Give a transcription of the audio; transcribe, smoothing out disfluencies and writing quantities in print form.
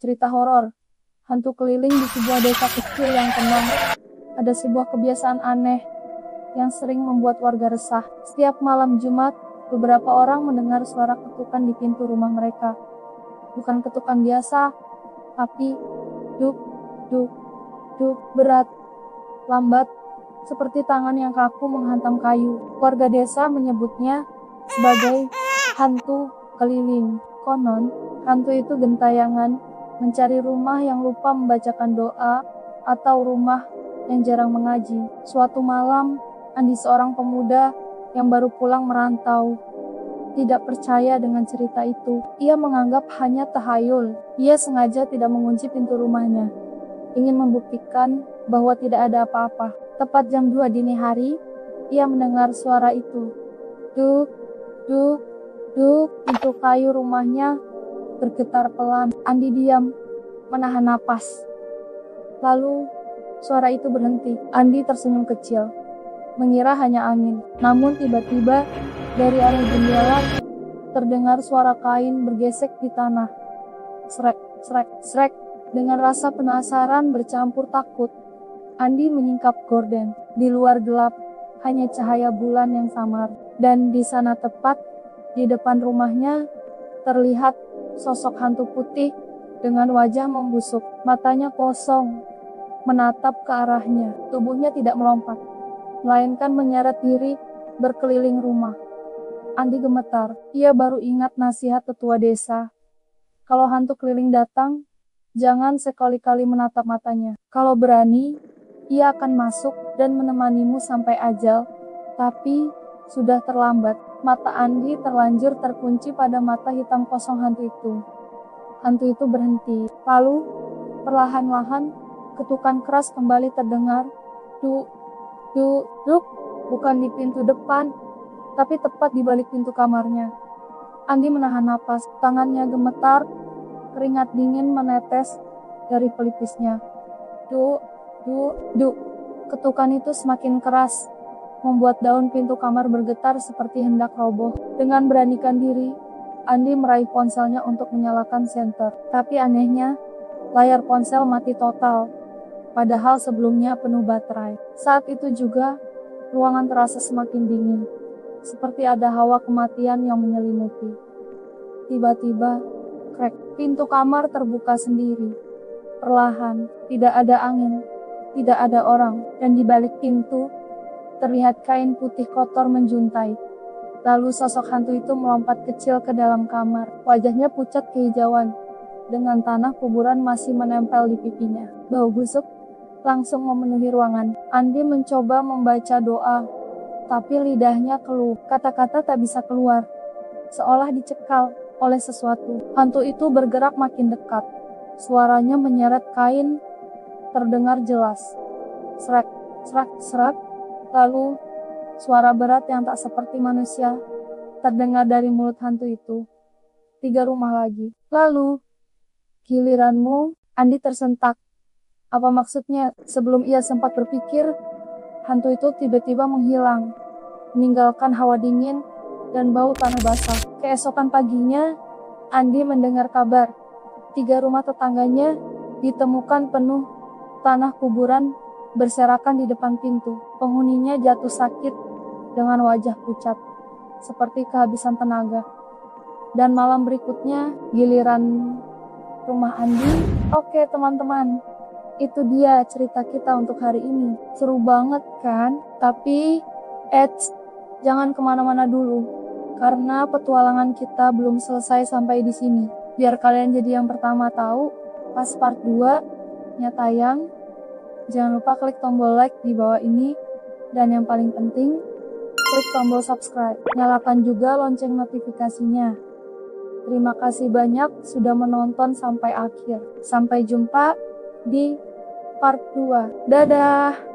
Cerita horor. Hantu keliling di sebuah desa kecil yang tenang. Ada sebuah kebiasaan aneh yang sering membuat warga resah. Setiap malam Jumat, beberapa orang mendengar suara ketukan di pintu rumah mereka. Bukan ketukan biasa, tapi duk, duk, duk, berat, lambat, seperti tangan yang kaku menghantam kayu. Warga desa menyebutnya sebagai hantu keliling. Konon, hantu itu gentayangan mencari rumah yang lupa membacakan doa atau rumah yang jarang mengaji. Suatu malam, Andi, seorang pemuda yang baru pulang merantau, tidak percaya dengan cerita itu. Ia menganggap hanya tahayul. Ia sengaja tidak mengunci pintu rumahnya, ingin membuktikan bahwa tidak ada apa-apa. Tepat jam 2 dini hari, ia mendengar suara itu. Duk, duk, duk. Pintu kayu rumahnya bergetar pelan. Andi diam, menahan napas. Lalu, suara itu berhenti. Andi tersenyum kecil, mengira hanya angin. Namun tiba-tiba, dari arah jendela, terdengar suara kain bergesek di tanah. Srek, srek, srek. Dengan rasa penasaran bercampur takut, Andi menyingkap gorden. Di luar gelap, hanya cahaya bulan yang samar. Dan di sana tepat, di depan rumahnya, terlihat sosok hantu putih dengan wajah membusuk. Matanya kosong, menatap ke arahnya. Tubuhnya tidak melompat, melainkan menyeret diri berkeliling rumah. Andi gemetar. Ia baru ingat nasihat tetua desa. Kalau hantu keliling datang, jangan sekali-kali menatap matanya. Kalau berani, ia akan masuk dan menemanimu sampai ajal. Tapi sudah terlambat. Mata Andi terlanjur terkunci pada mata hitam kosong hantu itu. Hantu itu berhenti. Lalu, perlahan-lahan, ketukan keras kembali terdengar. Duk, duk, duk. Bukan di pintu depan, tapi tepat di balik pintu kamarnya. Andi menahan napas. Tangannya gemetar, keringat dingin menetes dari pelipisnya. Duk, duk, duk. Ketukan itu semakin keras, membuat daun pintu kamar bergetar seperti hendak roboh. Dengan beranikan diri, Andi meraih ponselnya untuk menyalakan senter. Tapi anehnya, layar ponsel mati total, padahal sebelumnya penuh baterai. Saat itu juga, ruangan terasa semakin dingin, seperti ada hawa kematian yang menyelimuti. Tiba-tiba, krek, pintu kamar terbuka sendiri. Perlahan, tidak ada angin, tidak ada orang, dan di balik pintu, terlihat kain putih kotor menjuntai. Lalu sosok hantu itu melompat kecil ke dalam kamar. Wajahnya pucat kehijauan, dengan tanah kuburan masih menempel di pipinya. Bau busuk langsung memenuhi ruangan. Andi mencoba membaca doa, tapi lidahnya keluh. Kata-kata tak bisa keluar, seolah dicekal oleh sesuatu. Hantu itu bergerak makin dekat. Suaranya menyeret kain, terdengar jelas. Serak, serak, serak. Lalu, suara berat yang tak seperti manusia terdengar dari mulut hantu itu. 3 rumah lagi. Lalu, giliranmu, Andi tersentak. Apa maksudnya? Sebelum ia sempat berpikir, hantu itu tiba-tiba menghilang, meninggalkan hawa dingin dan bau tanah basah. Keesokan paginya, Andi mendengar kabar. 3 rumah tetangganya ditemukan penuh tanah kuburan berserakan di depan pintu. Penghuninya jatuh sakit dengan wajah pucat, seperti kehabisan tenaga. Dan malam berikutnya, giliran rumah Andi. Oke teman-teman, itu dia cerita kita untuk hari ini. Seru banget kan? Tapi, jangan kemana-mana dulu, karena petualangan kita belum selesai sampai di sini. Biar kalian jadi yang pertama tahu pas part 2-nya tayang. Jangan lupa klik tombol like di bawah ini, dan yang paling penting, klik tombol subscribe. Nyalakan juga lonceng notifikasinya. Terima kasih banyak sudah menonton sampai akhir. Sampai jumpa di part 2. Dadah!